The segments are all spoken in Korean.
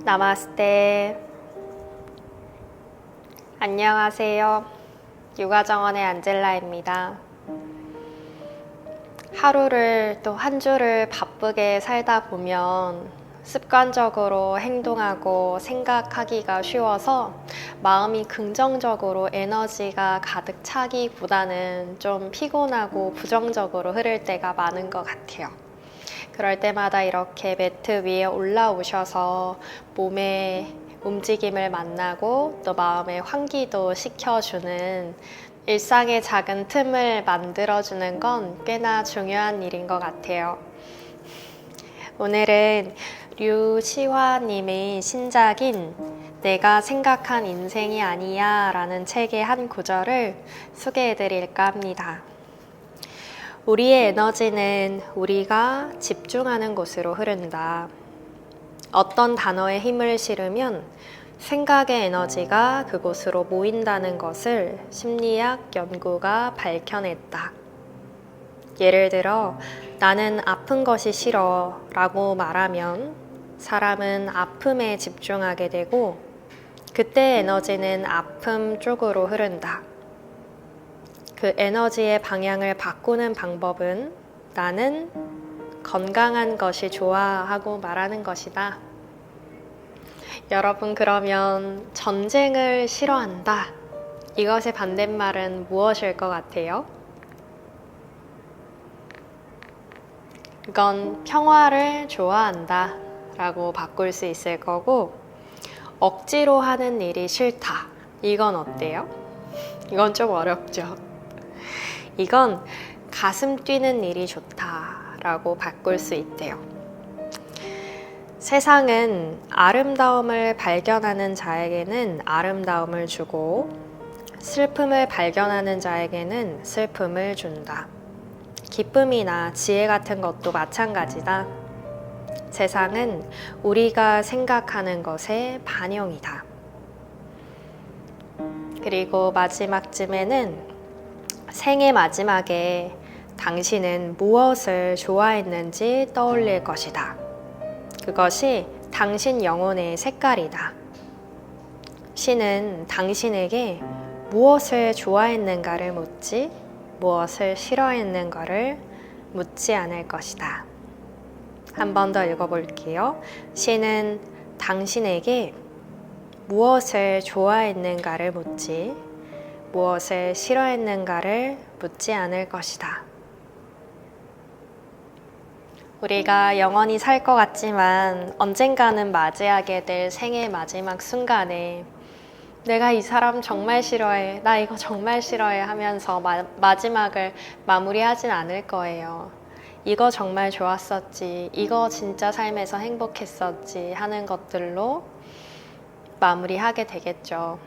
나마스테. 안녕하세요. 육아정원의 안젤라입니다. 하루를 또 한 주를 바쁘게 살다 보면 습관적으로 행동하고 생각하기가 쉬워서 마음이 긍정적으로 에너지가 가득 차기보다는 좀 피곤하고 부정적으로 흐를 때가 많은 것 같아요. 그럴 때마다 이렇게 매트 위에 올라오셔서 몸의 움직임을 만나고 또 마음의 환기도 시켜주는 일상의 작은 틈을 만들어주는 건 꽤나 중요한 일인 것 같아요. 오늘은 류시화님의 신작인 내가 생각한 인생이 아니야 라는 책의 한 구절을 소개해 드릴까 합니다. 우리의 에너지는 우리가 집중하는 곳으로 흐른다. 어떤 단어에 힘을 실으면 생각의 에너지가 그곳으로 모인다는 것을 심리학 연구가 밝혀냈다. 예를 들어, 나는 아픈 것이 싫어 라고 말하면 사람은 아픔에 집중하게 되고 그때 에너지는 아픔 쪽으로 흐른다. 그 에너지의 방향을 바꾸는 방법은 나는 건강한 것이 좋아 하고 말하는 것이다. 여러분, 그러면 전쟁을 싫어한다. 이것의 반대말은 무엇일 것 같아요? 그건 평화를 좋아한다 라고 바꿀 수 있을 거고, 억지로 하는 일이 싫다. 이건 어때요? 이건 좀 어렵죠. 이건 가슴 뛰는 일이 좋다 라고 바꿀 수 있대요. 세상은 아름다움을 발견하는 자에게는 아름다움을 주고 슬픔을 발견하는 자에게는 슬픔을 준다. 기쁨이나 지혜 같은 것도 마찬가지다. 세상은 우리가 생각하는 것의 반영이다. 그리고 마지막쯤에는 생의 마지막에 당신은 무엇을 좋아했는지 떠올릴 것이다. 그것이 당신 영혼의 색깔이다. 신은 당신에게 무엇을 좋아했는가를 묻지 무엇을 싫어했는가를 묻지 않을 것이다. 한 번 더 읽어볼게요. 신은 당신에게 무엇을 좋아했는가를 묻지 무엇을 싫어했는가를 묻지 않을 것이다. 우리가 영원히 살 것 같지만 언젠가는 맞이하게 될 생의 마지막 순간에 내가 이 사람 정말 싫어해, 나 이거 정말 싫어해 하면서 마지막을 마무리하진 않을 거예요. 이거 정말 좋았었지, 이거 진짜 삶에서 행복했었지 하는 것들로 마무리하게 되겠죠.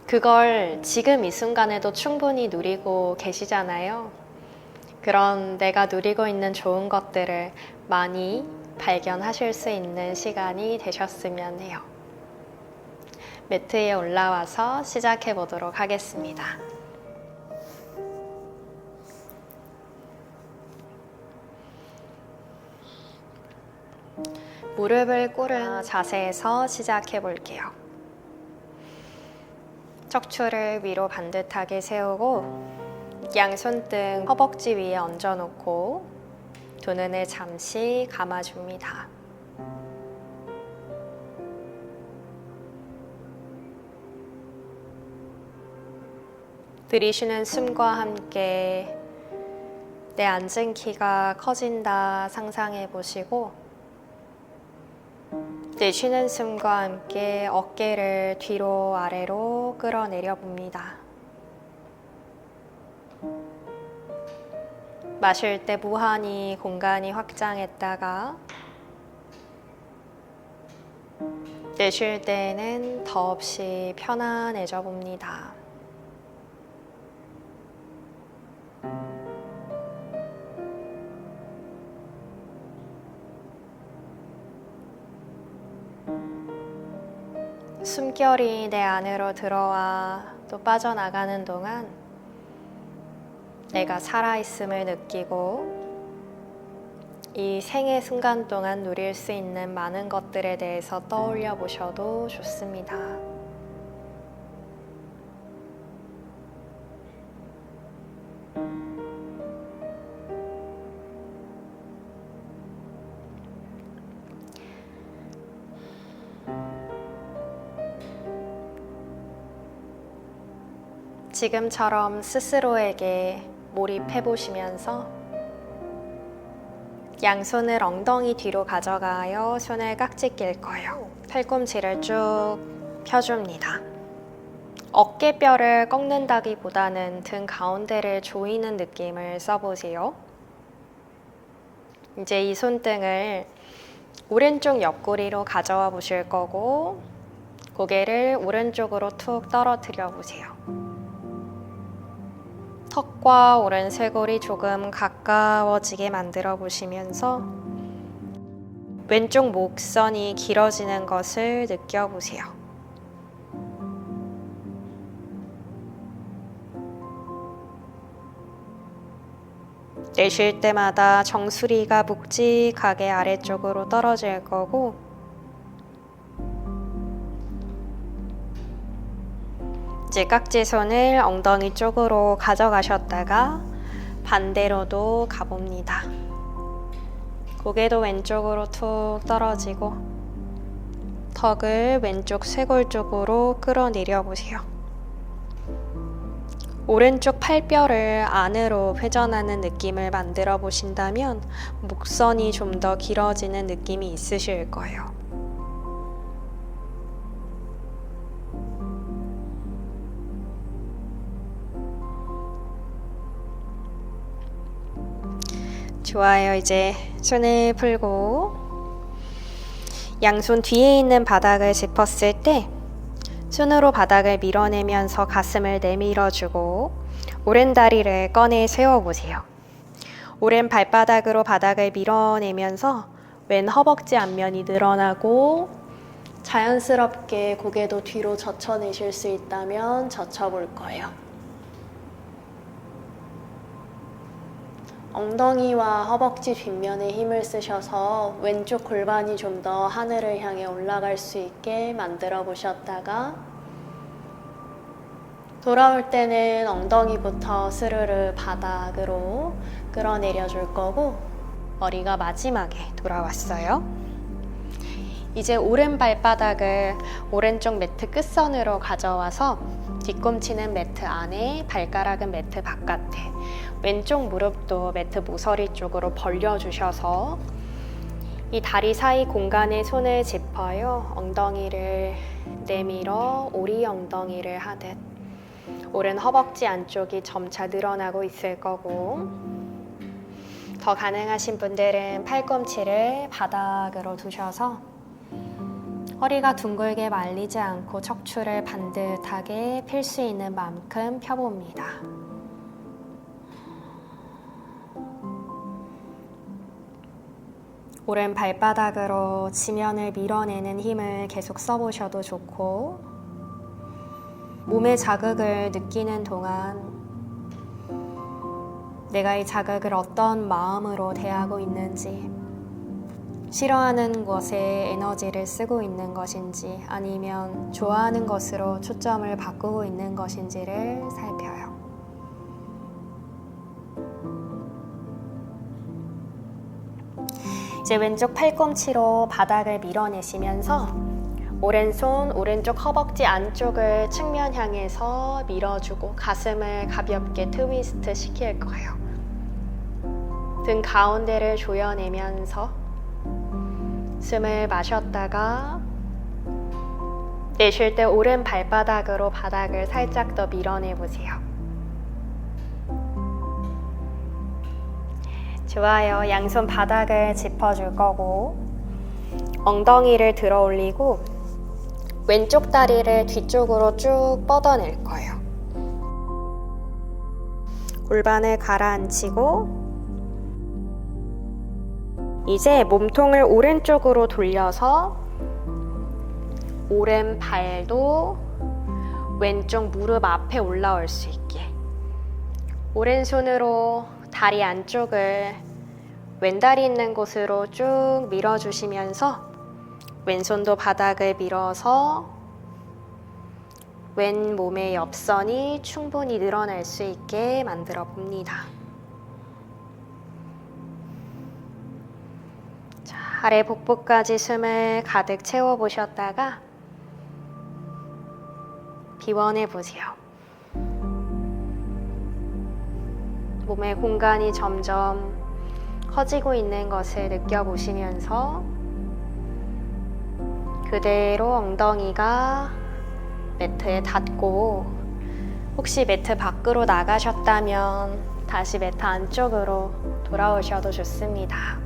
그걸 지금 이 순간에도 충분히 누리고 계시잖아요. 그런 내가 누리고 있는 좋은 것들을 많이 발견하실 수 있는 시간이 되셨으면 해요. 매트에 올라와서 시작해 보도록 하겠습니다. 무릎을 꿇은 자세에서 시작해 볼게요. 척추를 위로 반듯하게 세우고 양손등 허벅지 위에 얹어놓고 두 눈을 잠시 감아줍니다. 들이쉬는 숨과 함께 내 앉은 키가 커진다 상상해 보시고 내쉬는 숨과 함께 어깨를 뒤로 아래로 끌어내려 봅니다. 마실 때 무한히 공간이 확장했다가 내쉴 때는 더없이 편안해져 봅니다. 숨결이 내 안으로 들어와 또 빠져나가는 동안 내가 살아있음을 느끼고 이 생의 순간 동안 누릴 수 있는 많은 것들에 대해서 떠올려 보셔도 좋습니다. 지금처럼 스스로에게 몰입해 보시면서 양손을 엉덩이 뒤로 가져가요. 손을 깍지 낄 거예요. 팔꿈치를 쭉 펴줍니다. 어깨뼈를 꺾는다기보다는 등 가운데를 조이는 느낌을 써보세요. 이제 이 손등을 오른쪽 옆구리로 가져와 보실 거고 고개를 오른쪽으로 툭 떨어뜨려 보세요. 턱과 오른 쇄골이 조금 가까워지게 만들어 보시면서 왼쪽 목선이 길어지는 것을 느껴보세요. 내쉴 때마다 정수리가 묵직하게 아래쪽으로 떨어질 거고 이제 깍지손을 엉덩이 쪽으로 가져가셨다가 반대로도 가봅니다. 고개도 왼쪽으로 툭 떨어지고 턱을 왼쪽 쇄골 쪽으로 끌어내려 보세요. 오른쪽 팔뼈를 안으로 회전하는 느낌을 만들어 보신다면 목선이 좀 더 길어지는 느낌이 있으실 거예요. 좋아요. 이제 손을 풀고 양손 뒤에 있는 바닥을 짚었을 때 손으로 바닥을 밀어내면서 가슴을 내밀어주고 오른 다리를 꺼내 세워보세요. 오른 발바닥으로 바닥을 밀어내면서 왼 허벅지 앞면이 늘어나고 자연스럽게 고개도 뒤로 젖혀내실 수 있다면 젖혀볼 거예요. 엉덩이와 허벅지 뒷면에 힘을 쓰셔서 왼쪽 골반이 좀 더 하늘을 향해 올라갈 수 있게 만들어 보셨다가 돌아올 때는 엉덩이부터 스르르 바닥으로 끌어내려 줄 거고 머리가 마지막에 돌아왔어요. 이제 오른 발바닥을 오른쪽 매트 끝선으로 가져와서 뒤꿈치는 매트 안에, 발가락은 매트 바깥에, 왼쪽 무릎도 매트 모서리 쪽으로 벌려주셔서 이 다리 사이 공간에 손을 짚어요. 엉덩이를 내밀어 오리 엉덩이를 하듯 오른 허벅지 안쪽이 점차 늘어나고 있을 거고 더 가능하신 분들은 팔꿈치를 바닥으로 두셔서 허리가 둥글게 말리지 않고 척추를 반듯하게 필 수 있는 만큼 펴봅니다. 오른 발바닥으로 지면을 밀어내는 힘을 계속 써보셔도 좋고 몸의 자극을 느끼는 동안 내가 이 자극을 어떤 마음으로 대하고 있는지 싫어하는 것에 에너지를 쓰고 있는 것인지 아니면 좋아하는 것으로 초점을 바꾸고 있는 것인지를 살펴요. 이제 왼쪽 팔꿈치로 바닥을 밀어내시면서 오른손 오른쪽 허벅지 안쪽을 측면 향해서 밀어주고 가슴을 가볍게 트위스트 시킬 거예요. 등 가운데를 조여내면서 숨을 마셨다가 내쉴 때 오른 발바닥으로 바닥을 살짝 더 밀어내보세요. 좋아요. 양손 바닥을 짚어줄 거고 엉덩이를 들어 올리고 왼쪽 다리를 뒤쪽으로 쭉 뻗어낼 거예요. 골반을 가라앉히고 이제 몸통을 오른쪽으로 돌려서 오른 발도 왼쪽 무릎 앞에 올라올 수 있게 오른손으로 다리 안쪽을 왼다리 있는 곳으로 쭉 밀어주시면서 왼손도 바닥을 밀어서 왼 몸의 옆선이 충분히 늘어날 수 있게 만들어 봅니다. 자, 아래 복부까지 숨을 가득 채워 보셨다가 비워내 보세요. 몸의 공간이 점점 커지고 있는 것을 느껴보시면서 그대로 엉덩이가 매트에 닿고, 혹시 매트 밖으로 나가셨다면 다시 매트 안쪽으로 돌아오셔도 좋습니다.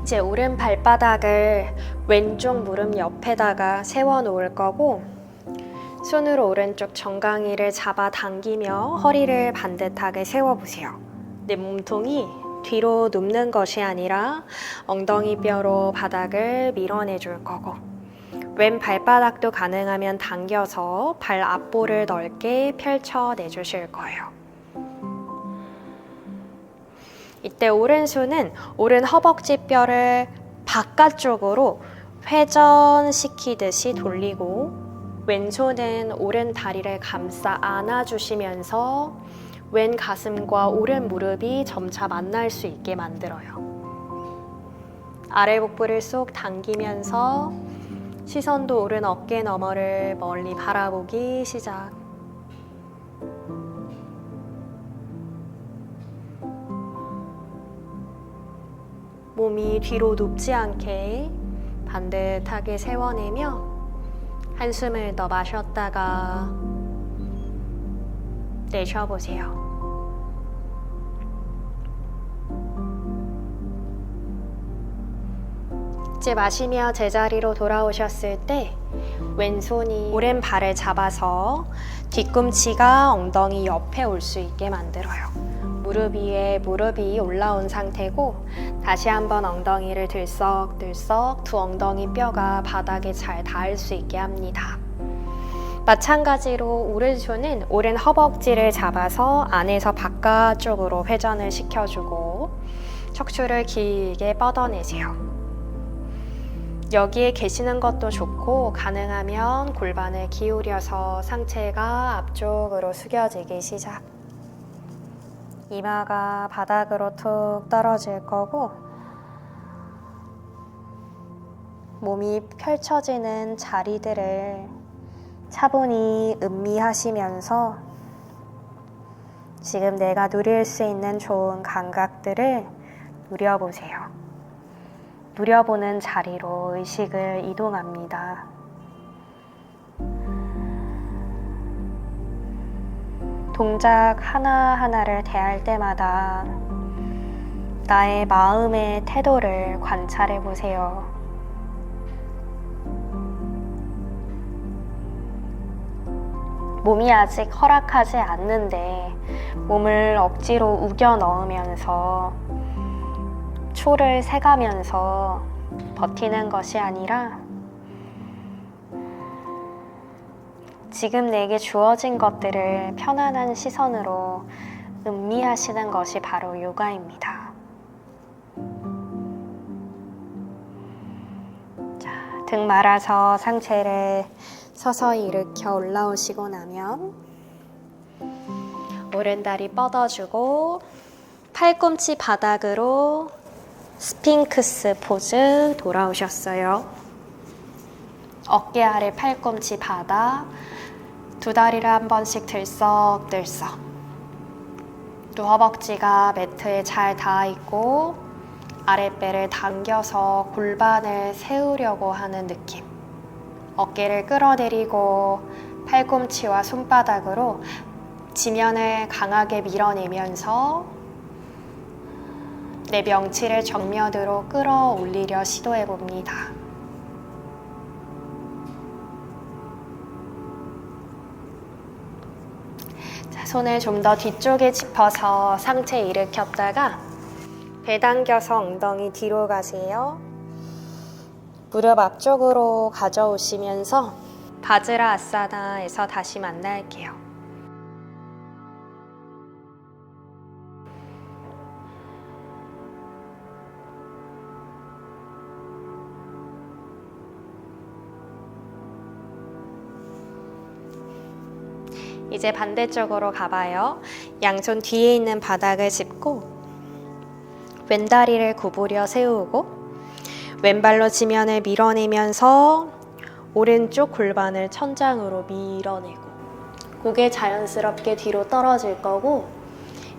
이제 오른 발바닥을 왼쪽 무릎 옆에다가 세워 놓을 거고, 손으로 오른쪽 정강이를 잡아당기며 허리를 반듯하게 세워보세요. 내 몸통이 뒤로 눕는 것이 아니라 엉덩이 뼈로 바닥을 밀어내 줄 거고, 왼 발바닥도 가능하면 당겨서 발 앞볼을 넓게 펼쳐내 주실 거예요. 이때 오른손은 오른 허벅지 뼈를 바깥쪽으로 회전시키듯이 돌리고, 왼손은 오른 다리를 감싸 안아주시면서 왼 가슴과 오른 무릎이 점차 만날 수 있게 만들어요. 아래 복부를 쏙 당기면서 시선도 오른 어깨 너머를 멀리 바라보기 시작. 몸이 뒤로 눕지 않게 반듯하게 세워내며 한숨을 더 마셨다가 내쉬어보세요. 이제 마시며 제자리로 돌아오셨을 때 왼손이 오른 발을 잡아서 뒤꿈치가 엉덩이 옆에 올 수 있게 만들어요. 무릎 위에 무릎이 올라온 상태고, 다시 한번 엉덩이를 들썩들썩 두 엉덩이 뼈가 바닥에 잘 닿을 수 있게 합니다. 마찬가지로 오른손은 오른 허벅지를 잡아서 안에서 바깥쪽으로 회전을 시켜주고 척추를 길게 뻗어내세요. 여기에 계시는 것도 좋고, 가능하면 골반을 기울여서 상체가 앞쪽으로 숙여지기 시작. 이마가 바닥으로 툭 떨어질 거고, 몸이 펼쳐지는 자리들을 차분히 음미하시면서 지금 내가 누릴 수 있는 좋은 감각들을 누려보세요. 누려보는 자리로 의식을 이동합니다. 동작 하나하나를 대할 때마다 나의 마음의 태도를 관찰해 보세요. 몸이 아직 허락하지 않는데 몸을 억지로 우겨 넣으면서 초를 세가면서 버티는 것이 아니라 지금 내게 주어진 것들을 편안한 시선으로 음미하시는 것이 바로 요가입니다. 자, 등 말아서 상체를 서서히 일으켜 올라오시고 나면 오른다리 뻗어주고 팔꿈치 바닥으로 스핑크스 포즈 돌아오셨어요. 어깨 아래 팔꿈치 바닥, 두 다리를 한 번씩 들썩들썩. 또 허벅지가 매트에 잘 닿아 있고 아랫배를 당겨서 골반을 세우려고 하는 느낌. 어깨를 끌어내리고 팔꿈치와 손바닥으로 지면을 강하게 밀어내면서 내 명치를 정면으로 끌어올리려 시도해 봅니다. 자, 손을 좀 더 뒤쪽에 짚어서 상체 일으켰다가 배 당겨서 엉덩이 뒤로 가세요. 무릎 앞쪽으로 가져오시면서 바즈라 아사나에서 다시 만날게요. 이제 반대쪽으로 가봐요. 양손 뒤에 있는 바닥을 짚고 왼다리를 구부려 세우고 왼발로 지면을 밀어내면서 오른쪽 골반을 천장으로 밀어내고 고개 자연스럽게 뒤로 떨어질 거고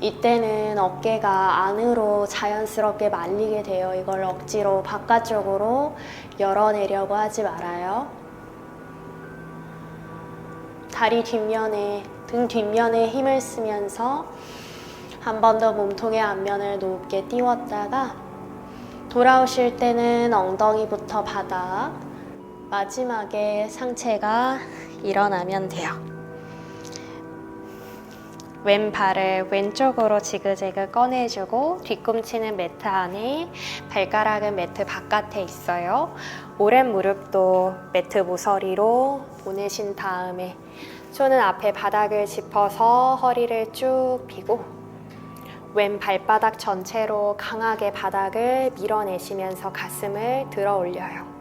이때는 어깨가 안으로 자연스럽게 말리게 돼요. 이걸 억지로 바깥쪽으로 열어내려고 하지 말아요. 다리 뒷면에, 등 뒷면에 힘을 쓰면서 한 번 더 몸통의 앞면을 높게 띄웠다가 돌아오실 때는 엉덩이부터 바닥, 마지막에 상체가 일어나면 돼요. 왼발을 왼쪽으로 지그재그 꺼내주고 뒤꿈치는 매트 안에, 발가락은 매트 바깥에 있어요. 오른 무릎도 매트 모서리로 보내신 다음에 손은 앞에 바닥을 짚어서 허리를 쭉 펴고 왼 발바닥 전체로 강하게 바닥을 밀어내시면서 가슴을 들어 올려요.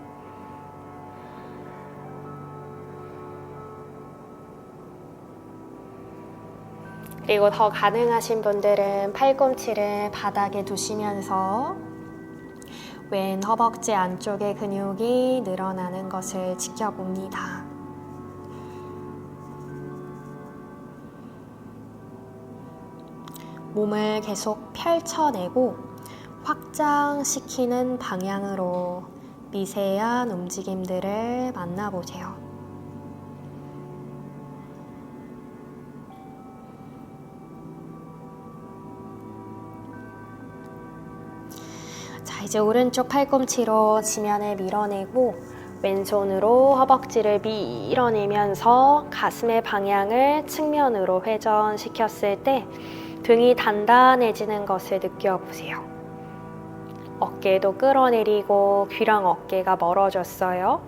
그리고 더 가능하신 분들은 팔꿈치를 바닥에 두시면서 왼 허벅지 안쪽의 근육이 늘어나는 것을 지켜봅니다. 몸을 계속 펼쳐내고 확장시키는 방향으로 미세한 움직임들을 만나보세요. 자, 이제 오른쪽 팔꿈치로 지면을 밀어내고 왼손으로 허벅지를 밀어내면서 가슴의 방향을 측면으로 회전시켰을 때 등이 단단해지는 것을 느껴보세요. 어깨도 끌어내리고 귀랑 어깨가 멀어졌어요.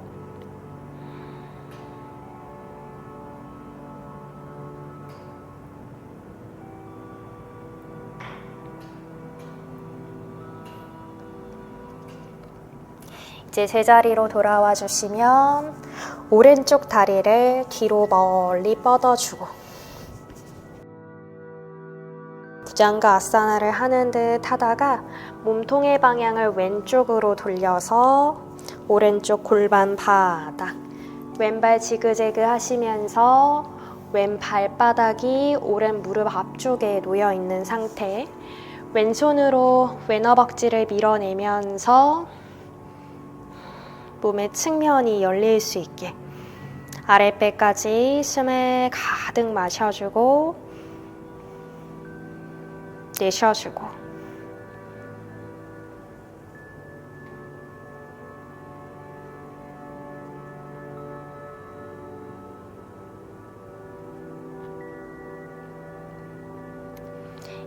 이제 제자리로 돌아와 주시면 오른쪽 다리를 뒤로 멀리 뻗어주고 부장가 아사나를 하는 듯 하다가 몸통의 방향을 왼쪽으로 돌려서 오른쪽 골반 바닥, 왼발 지그재그 하시면서 왼 발바닥이 오른 무릎 앞쪽에 놓여 있는 상태, 왼손으로 왼 허벅지를 밀어내면서 몸의 측면이 열릴 수 있게 아랫배까지 숨을 가득 마셔주고 내쉬어주고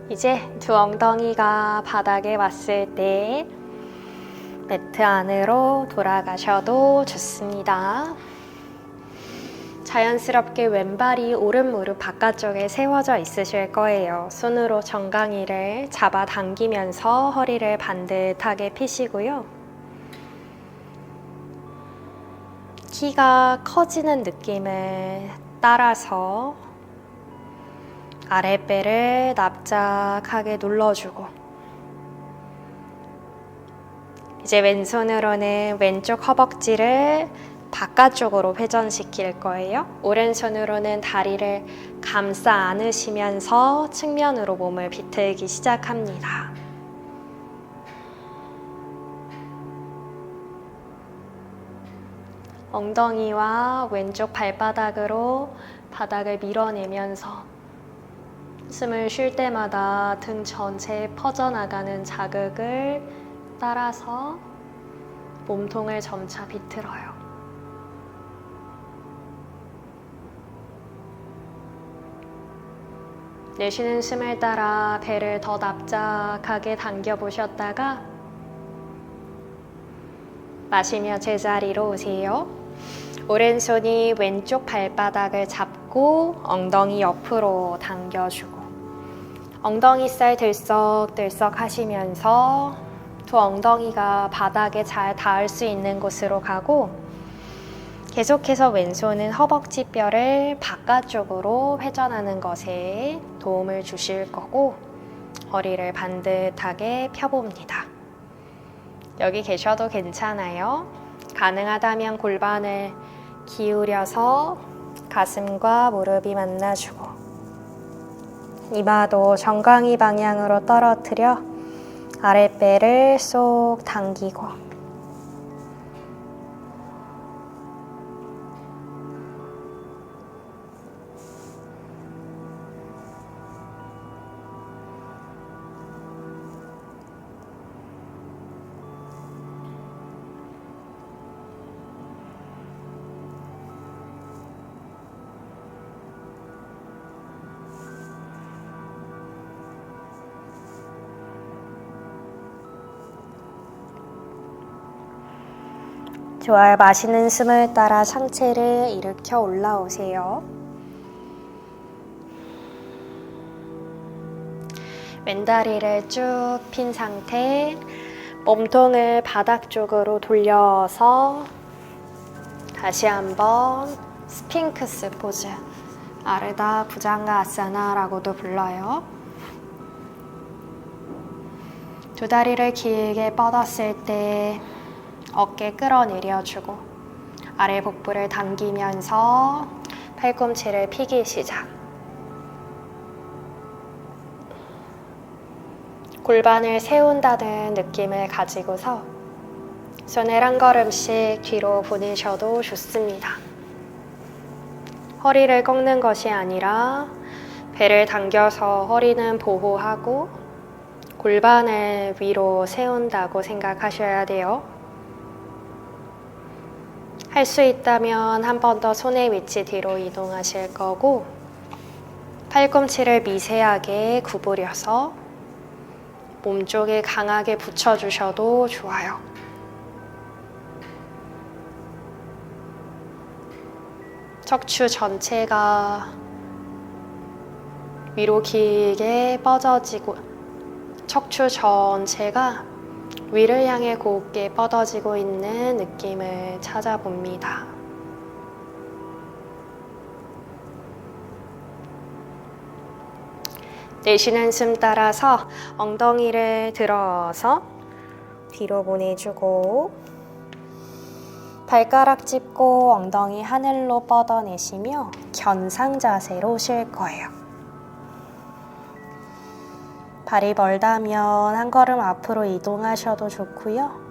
이제 두 엉덩이가 바닥에 왔을 때 매트 안으로 돌아가셔도 좋습니다. 자연스럽게 왼발이 오른 무릎 바깥쪽에 세워져 있으실 거예요. 손으로 정강이를 잡아당기면서 허리를 반듯하게 펴시고요. 키가 커지는 느낌을 따라서 아랫배를 납작하게 눌러주고 이제 왼손으로는 왼쪽 허벅지를 바깥쪽으로 회전시킬 거예요. 오른손으로는 다리를 감싸 안으시면서 측면으로 몸을 비틀기 시작합니다. 엉덩이와 왼쪽 발바닥으로 바닥을 밀어내면서 숨을 쉴 때마다 등 전체에 퍼져나가는 자극을 따라서 몸통을 점차 비틀어요. 내쉬는 숨을 따라 배를 더 납작하게 당겨보셨다가 마시며 제자리로 오세요. 오른손이 왼쪽 발바닥을 잡고 엉덩이 옆으로 당겨주고 엉덩이살 들썩들썩 하시면서 두 엉덩이가 바닥에 잘 닿을 수 있는 곳으로 가고 계속해서 왼손은 허벅지 뼈를 바깥쪽으로 회전하는 것에 도움을 주실 거고 허리를 반듯하게 펴봅니다. 여기 계셔도 괜찮아요. 가능하다면 골반을 기울여서 가슴과 무릎이 만나주고 이마도 정강이 방향으로 떨어뜨려 아랫배를 쏙 당기고 좋아요. 마시는 숨을 따라 상체를 일으켜 올라오세요. 왼다리를 쭉 핀 상태, 몸통을 바닥 쪽으로 돌려서 다시 한번 스핑크스 포즈, 아르다 부장가 아사나라고도 불러요. 두 다리를 길게 뻗었을 때 어깨 끌어내려주고 아래 복부를 당기면서 팔꿈치를 피기 시작. 골반을 세운다는 느낌을 가지고서 손을 한 걸음씩 뒤로 보내셔도 좋습니다. 허리를 꺾는 것이 아니라 배를 당겨서 허리는 보호하고 골반을 위로 세운다고 생각하셔야 돼요. 할 수 있다면 한 번 더 손의 위치 뒤로 이동하실 거고 팔꿈치를 미세하게 구부려서 몸쪽에 강하게 붙여주셔도 좋아요. 척추 전체가 위로 길게 뻗어지고 척추 전체가 위를 향해 곱게 뻗어지고 있는 느낌을 찾아봅니다. 내쉬는 숨 따라서 엉덩이를 들어서 뒤로 보내주고 발가락 짚고 엉덩이 하늘로 뻗어내시며 견상 자세로 쉴 거예요. 발이 멀다면 한 걸음 앞으로 이동하셔도 좋고요.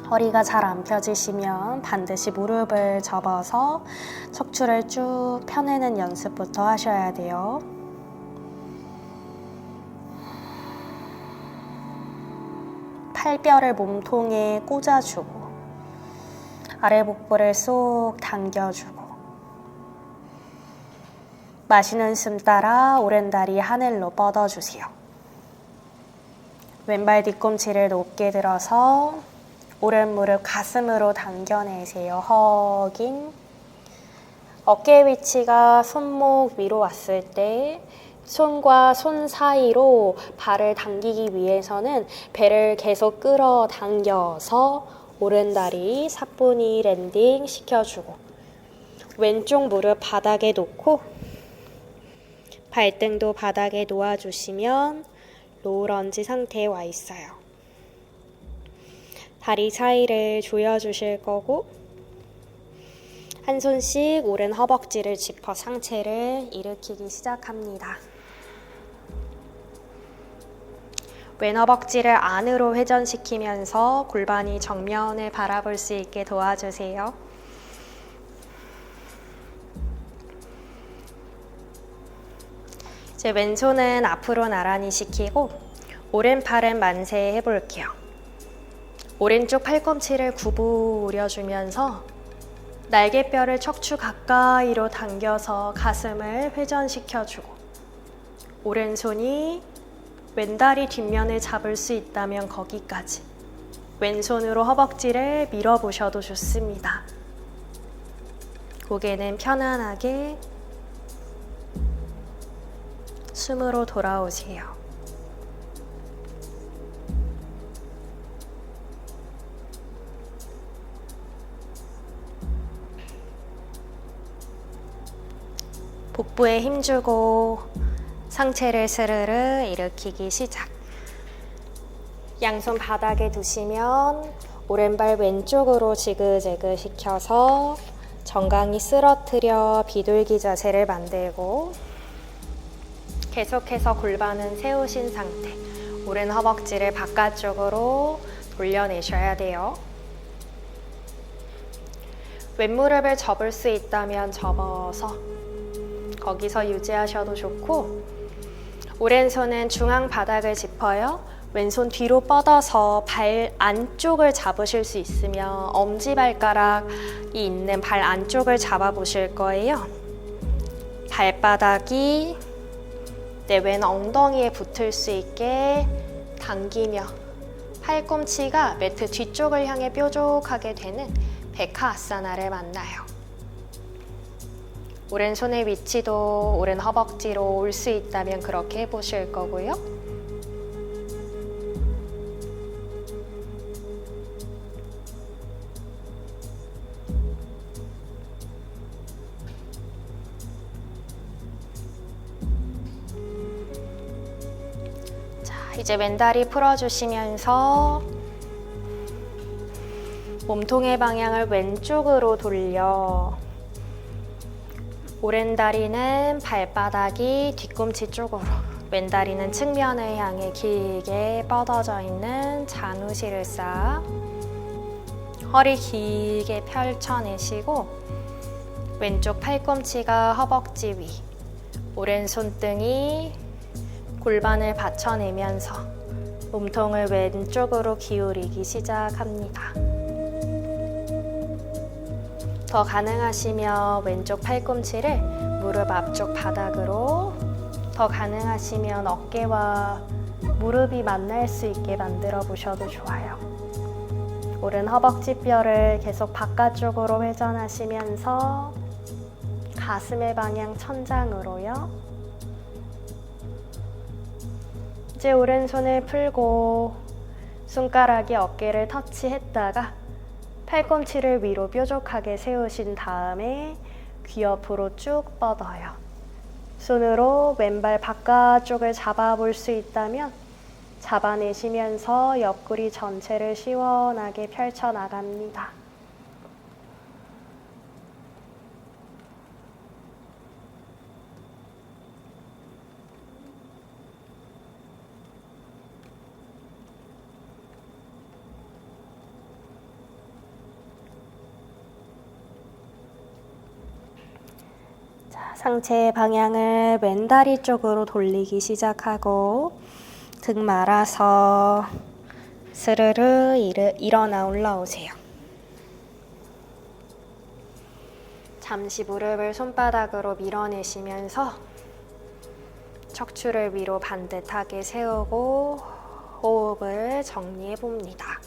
허리가 잘 안 펴지시면 반드시 무릎을 접어서 척추를 쭉 펴내는 연습부터 하셔야 돼요. 팔뼈를 몸통에 꽂아주고 아래 복부를 쏙 당겨주고 마시는 숨 따라 오른다리 하늘로 뻗어주세요. 왼발 뒤꿈치를 높게 들어서 오른 무릎 가슴으로 당겨내세요. 허깅. 어깨 위치가 손목 위로 왔을 때 손과 손 사이로 발을 당기기 위해서는 배를 계속 끌어당겨서 오른다리 사뿐히 랜딩 시켜주고 왼쪽 무릎 바닥에 놓고 발등도 바닥에 놓아주시면 로우 런지 상태에 와 있어요. 다리 사이를 조여주실 거고 한 손씩 오른 허벅지를 짚어 상체를 일으키기 시작합니다. 왼 허벅지를 안으로 회전시키면서 골반이 정면을 바라볼 수 있게 도와주세요. 이제 왼손은 앞으로 나란히 시키고 오른팔은 만세 해볼게요. 오른쪽 팔꿈치를 구부려주면서 날개뼈를 척추 가까이로 당겨서 가슴을 회전시켜주고 오른손이 왼다리 뒷면을 잡을 수 있다면 거기까지 왼손으로 허벅지를 밀어보셔도 좋습니다. 고개는 편안하게 숨으로 돌아오세요. 복부에 힘주고 상체를 스르르 일으키기 시작. 양손 바닥에 두시면 오른발 왼쪽으로 지그재그 시켜서 정강이 쓰러뜨려 비둘기 자세를 만들고 계속해서 골반은 세우신 상태. 오른 허벅지를 바깥쪽으로 돌려내셔야 돼요. 왼무릎을 접을 수 있다면 접어서 거기서 유지하셔도 좋고, 오른손은 중앙 바닥을 짚어요. 왼손 뒤로 뻗어서 발 안쪽을 잡으실 수 있으면 엄지발가락이 있는 발 안쪽을 잡아보실 거예요. 발바닥이 내 왼 엉덩이에 붙을 수 있게 당기며 팔꿈치가 매트 뒤쪽을 향해 뾰족하게 되는 백하아사나를 만나요. 오른손의 위치도 오른 허벅지로 올 수 있다면 그렇게 해보실 거고요. 이제 왼다리 풀어주시면서 몸통의 방향을 왼쪽으로 돌려 오른다리는 발바닥이 뒤꿈치 쪽으로, 왼다리는 측면을 향해 길게 뻗어져 있는 잔우실을 쌓아 허리 길게 펼쳐내시고 왼쪽 팔꿈치가 허벅지 위, 오른 손등이 골반을 받쳐내면서 몸통을 왼쪽으로 기울이기 시작합니다. 더 가능하시면 왼쪽 팔꿈치를 무릎 앞쪽 바닥으로, 더 가능하시면 어깨와 무릎이 만날 수 있게 만들어 보셔도 좋아요. 오른 허벅지뼈를 계속 바깥쪽으로 회전하시면서 가슴의 방향 천장으로요. 이제 오른손을 풀고 손가락이 어깨를 터치했다가 팔꿈치를 위로 뾰족하게 세우신 다음에 귀 옆으로 쭉 뻗어요. 손으로 왼발 바깥쪽을 잡아볼 수 있다면 잡아내시면서 옆구리 전체를 시원하게 펼쳐나갑니다. 상체의 방향을 왼다리 쪽으로 돌리기 시작하고 등 말아서 스르르 일어나 올라오세요. 잠시 무릎을 손바닥으로 밀어내시면서 척추를 위로 반듯하게 세우고 호흡을 정리해 봅니다.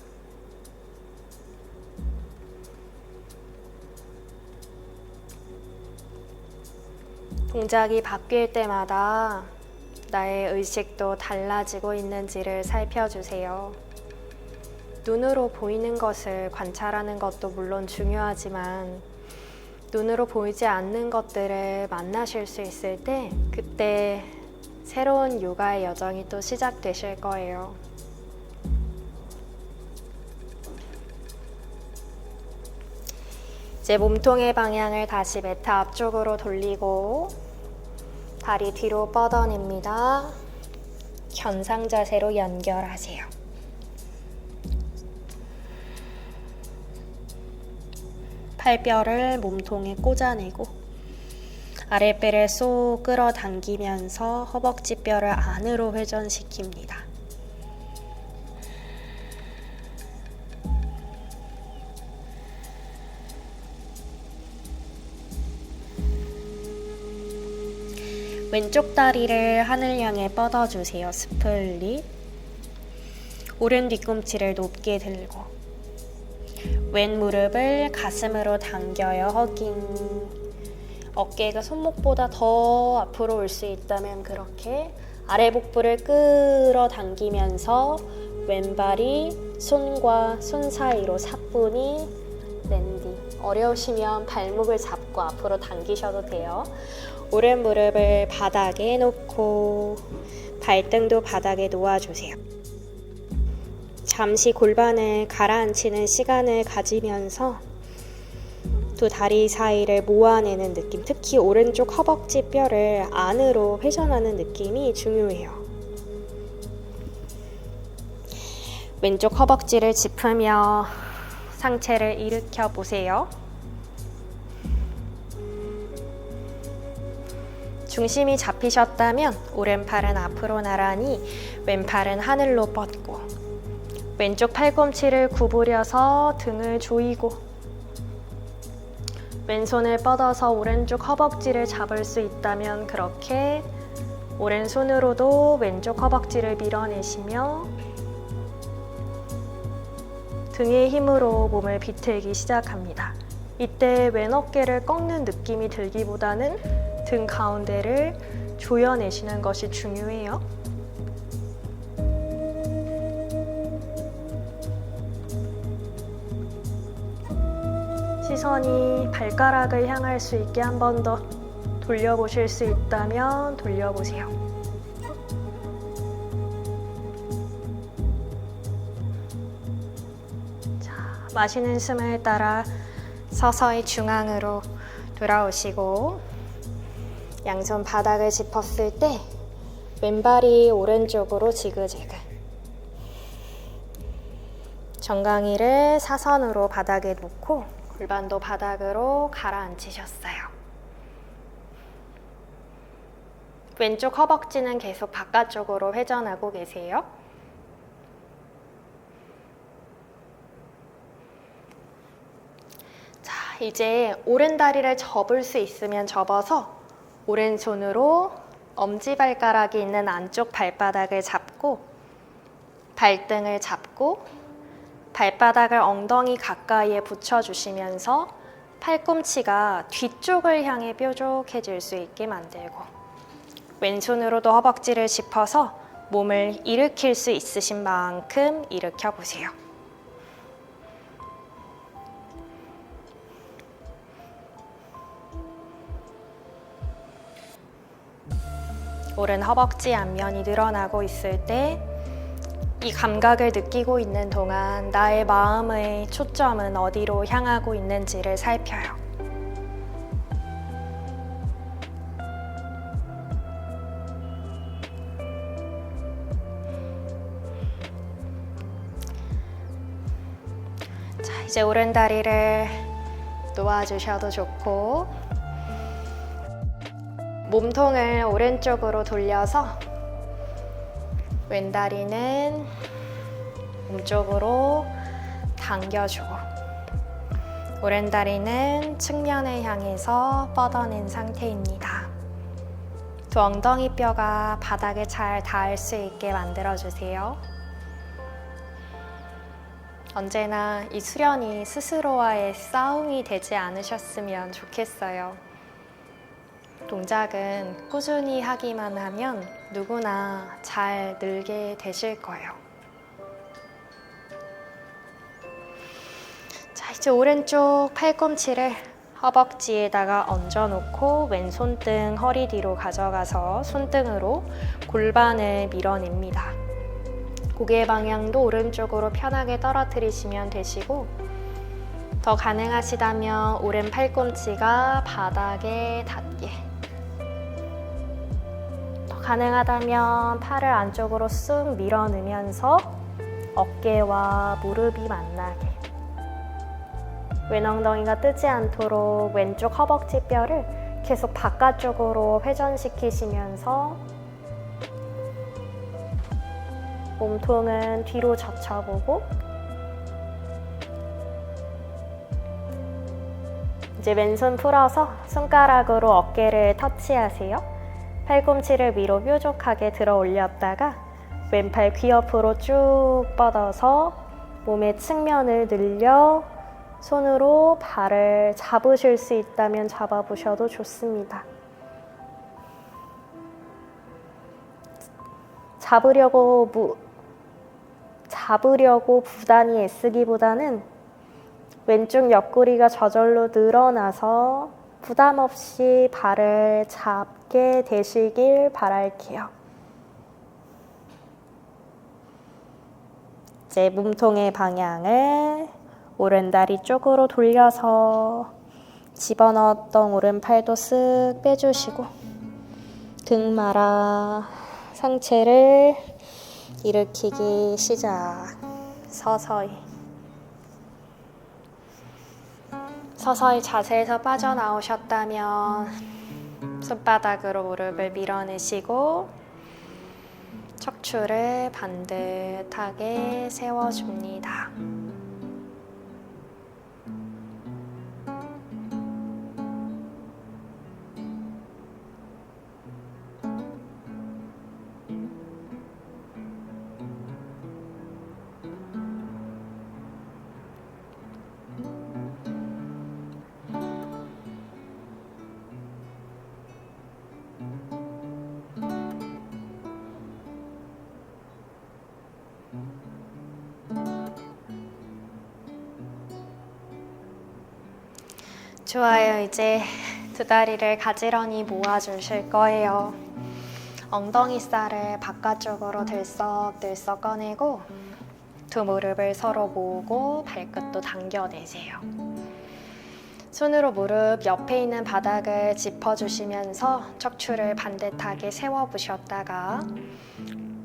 동작이 바뀔 때마다 나의 의식도 달라지고 있는지를 살펴주세요. 눈으로 보이는 것을 관찰하는 것도 물론 중요하지만 눈으로 보이지 않는 것들을 만나실 수 있을 때 그때 새로운 요가의 여정이 또 시작되실 거예요. 이제 몸통의 방향을 다시 매트 앞쪽으로 돌리고 다리 뒤로 뻗어냅니다. 견상 자세로 연결하세요. 팔뼈를 몸통에 꽂아내고 아랫배를 쏙 끌어당기면서 허벅지뼈를 안으로 회전시킵니다. 왼쪽 다리를 하늘 향해 뻗어주세요. 스플릿. 오른 뒤꿈치를 높게 들고 왼 무릎을 가슴으로 당겨요. 허깅. 어깨가 손목보다 더 앞으로 올 수 있다면 그렇게 아래 복부를 끌어당기면서 왼발이 손과 손 사이로 사뿐히 랜딩. 어려우시면 발목을 잡고 앞으로 당기셔도 돼요. 오른 무릎을 바닥에 놓고 발등도 바닥에 놓아주세요. 잠시 골반을 가라앉히는 시간을 가지면서 두 다리 사이를 모아내는 느낌, 특히 오른쪽 허벅지 뼈를 안으로 회전하는 느낌이 중요해요. 왼쪽 허벅지를 짚으며 상체를 일으켜 보세요. 중심이 잡히셨다면 오른팔은 앞으로 나란히 왼팔은 하늘로 뻗고 왼쪽 팔꿈치를 구부려서 등을 조이고 왼손을 뻗어서 오른쪽 허벅지를 잡을 수 있다면 그렇게 오른손으로도 왼쪽 허벅지를 밀어내시며 등의 힘으로 몸을 비틀기 시작합니다. 이때 왼 어깨를 꺾는 느낌이 들기보다는 등 가운데를 조여내시는 것이 중요해요. 시선이 발가락을 향할 수 있게 한 번 더 돌려보실 수 있다면 돌려보세요. 자, 마시는 숨을 따라 서서히 중앙으로 돌아오시고 양손 바닥을 짚었을 때 왼발이 오른쪽으로 지그재그, 정강이를 사선으로 바닥에 놓고 골반도 바닥으로 가라앉히셨어요. 왼쪽 허벅지는 계속 바깥쪽으로 회전하고 계세요. 자, 이제 오른 다리를 접을 수 있으면 접어서 오른손으로 엄지발가락이 있는 안쪽 발바닥을 잡고 발등을 잡고 발바닥을 엉덩이 가까이에 붙여주시면서 팔꿈치가 뒤쪽을 향해 뾰족해질 수 있게 만들고 왼손으로도 허벅지를 짚어서 몸을 일으킬 수 있으신 만큼 일으켜 보세요. 오른 허벅지 앞면이 늘어나고 있을 때 이 감각을 느끼고 있는 동안 나의 마음의 초점은 어디로 향하고 있는지를 살펴요. 자, 이제 오른 다리를 놓아주셔도 좋고 몸통을 오른쪽으로 돌려서 왼다리는 몸쪽으로 당겨주고 오른다리는 측면을 향해서 뻗어낸 상태입니다. 두 엉덩이 뼈가 바닥에 잘 닿을 수 있게 만들어주세요. 언제나 이 수련이 스스로와의 싸움이 되지 않으셨으면 좋겠어요. 동작은 꾸준히 하기만 하면 누구나 잘 늘게 되실 거예요. 자, 이제 오른쪽 팔꿈치를 허벅지에다가 얹어놓고 왼 손등 허리 뒤로 가져가서 손등으로 골반을 밀어냅니다. 고개 방향도 오른쪽으로 편하게 떨어뜨리시면 되시고 더 가능하시다면 오른 팔꿈치가 바닥에 닿게, 더 가능하다면 팔을 안쪽으로 쑥 밀어넣으면서 어깨와 무릎이 만나게, 왼 엉덩이가 뜨지 않도록 왼쪽 허벅지 뼈를 계속 바깥쪽으로 회전시키시면서 몸통은 뒤로 젖혀보고 이제 왼손 풀어서 손가락으로 어깨를 터치하세요. 팔꿈치를 위로 뾰족하게 들어 올렸다가 왼팔 귀 옆으로 쭉 뻗어서 몸의 측면을 늘려 손으로 발을 잡으실 수 있다면 잡아보셔도 좋습니다. 잡으려고 부단히 애쓰기보다는 왼쪽 옆구리가 저절로 늘어나서 부담 없이 발을 잡게 되시길 바랄게요. 이제 몸통의 방향을 오른다리 쪽으로 돌려서 집어넣었던 오른팔도 쓱 빼주시고 등 말아 상체를 일으키기 시작. 서서히 자세에서 빠져나오셨다면 손바닥으로 무릎을 밀어내시고 척추를 반듯하게 세워줍니다. 좋아요. 이제 두 다리를 가지런히 모아주실 거예요. 엉덩이 살을 바깥쪽으로 들썩들썩 꺼내고 두 무릎을 서로 모으고 발끝도 당겨내세요. 손으로 무릎 옆에 있는 바닥을 짚어주시면서 척추를 반듯하게 세워보셨다가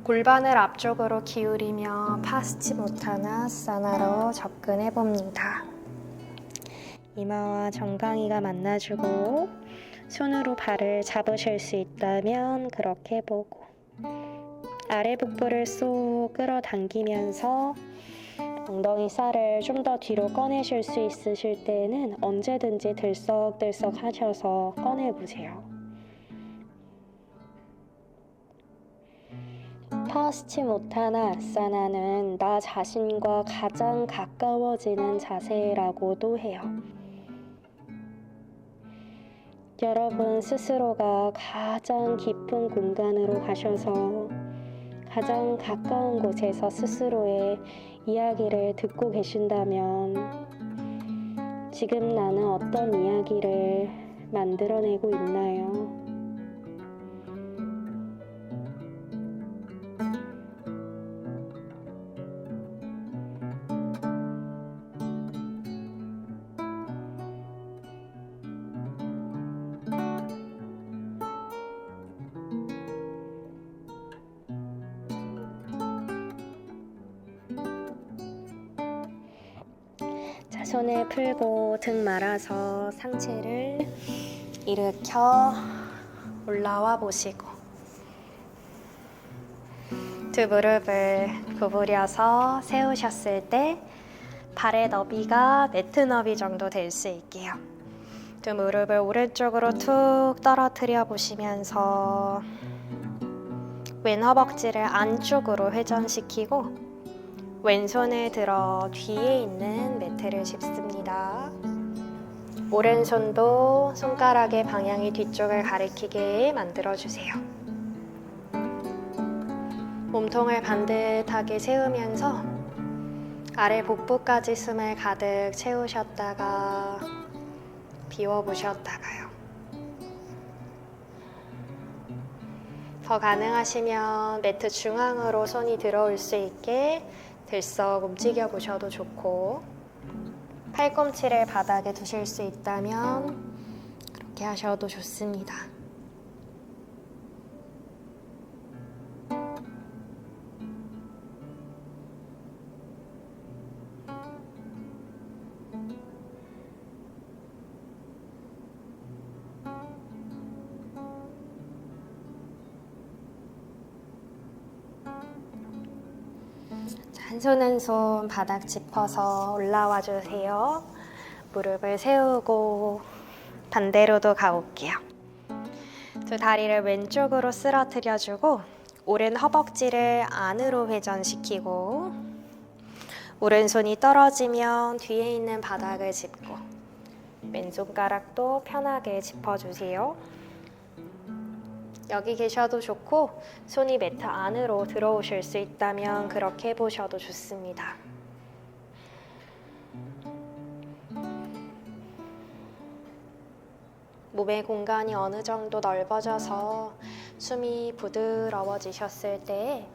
골반을 앞쪽으로 기울이며 파스치모타나사나로 접근해봅니다. 이마와 정강이가 만나주고 손으로 발을 잡으실 수 있다면 그렇게 해보고 아래 복부를 쏙 끌어당기면서 엉덩이 살을 좀 더 뒤로 꺼내실 수 있으실 때는 언제든지 들썩들썩 하셔서 꺼내보세요. 파스치모타나아사나는 나 자신과 가장 가까워지는 자세라고도 해요. 여러분 스스로가 가장 깊은 공간으로 가셔서 가장 가까운 곳에서 스스로의 이야기를 듣고 계신다면 지금 나는 어떤 이야기를 만들어내고 있나요? 자, 손을 풀고 등 말아서 상체를 일으켜 올라와 보시고 두 무릎을 구부려서 세우셨을 때 발의 너비가 매트 너비 정도 될 수 있게요. 두 무릎을 오른쪽으로 툭 떨어뜨려 보시면서 왼 허벅지를 안쪽으로 회전시키고 왼손을 들어 뒤에 있는 매트를 짚습니다. 오른손도 손가락의 방향이 뒤쪽을 가리키게 만들어주세요. 몸통을 반듯하게 세우면서 아래 복부까지 숨을 가득 채우셨다가 비워보셨다가요. 더 가능하시면 매트 중앙으로 손이 들어올 수 있게 들썩 움직여 보셔도 좋고 팔꿈치를 바닥에 두실 수 있다면 그렇게 하셔도 좋습니다. 한 손 한 손 바닥 짚어서 올라와 주세요. 무릎을 세우고 반대로도 가볼게요. 두 다리를 왼쪽으로 쓰러뜨려 주고 오른 허벅지를 안으로 회전시키고 오른손이 떨어지면 뒤에 있는 바닥을 짚고 왼손가락도 편하게 짚어주세요. 여기 계셔도 좋고 손이 매트 안으로 들어오실 수 있다면 그렇게 해보셔도 좋습니다. 몸의 공간이 어느 정도 넓어져서 숨이 부드러워지셨을 때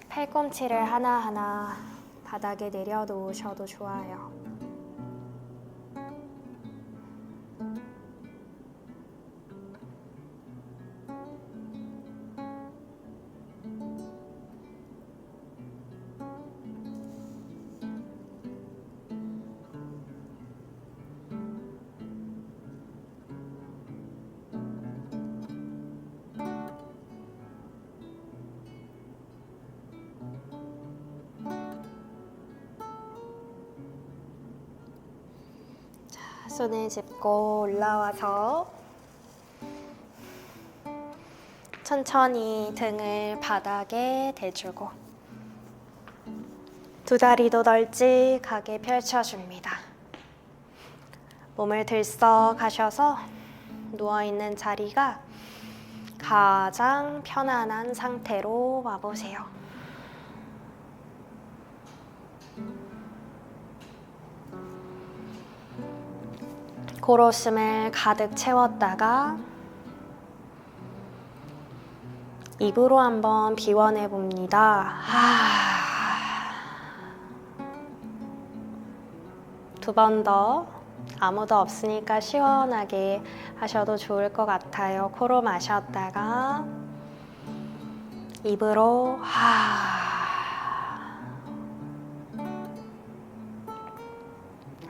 팔꿈치를 하나하나 바닥에 내려놓으셔도 좋아요. 손을 짚고 올라와서 천천히 등을 바닥에 대주고 두 다리도 널찍하게 펼쳐줍니다. 몸을 들썩하셔서 누워있는 자리가 가장 편안한 상태로 와보세요. 코로숨을 가득 채웠다가 입으로 한번 비워내 봅니다. 두 번 더. 아무도 없으니까 시원하게 하셔도 좋을 것 같아요. 코로 마셨다가 입으로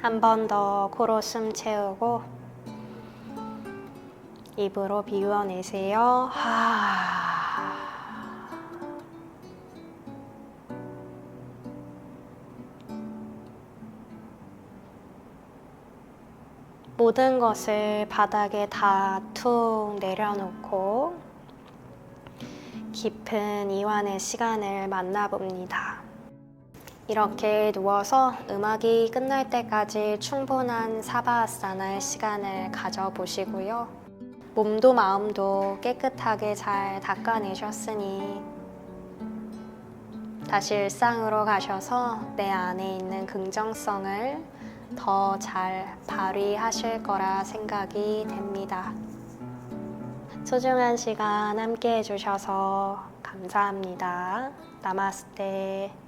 한 번 더 코로 숨 채우고 입으로 비워내세요. 모든 것을 바닥에 다 툭 내려놓고 깊은 이완의 시간을 만나봅니다. 이렇게 누워서 음악이 끝날 때까지 충분한 사바아사나의 시간을 가져보시고요. 몸도 마음도 깨끗하게 잘 닦아내셨으니 다시 일상으로 가셔서 내 안에 있는 긍정성을 더 잘 발휘하실 거라 생각이 됩니다. 소중한 시간 함께 해주셔서 감사합니다. 나마스테.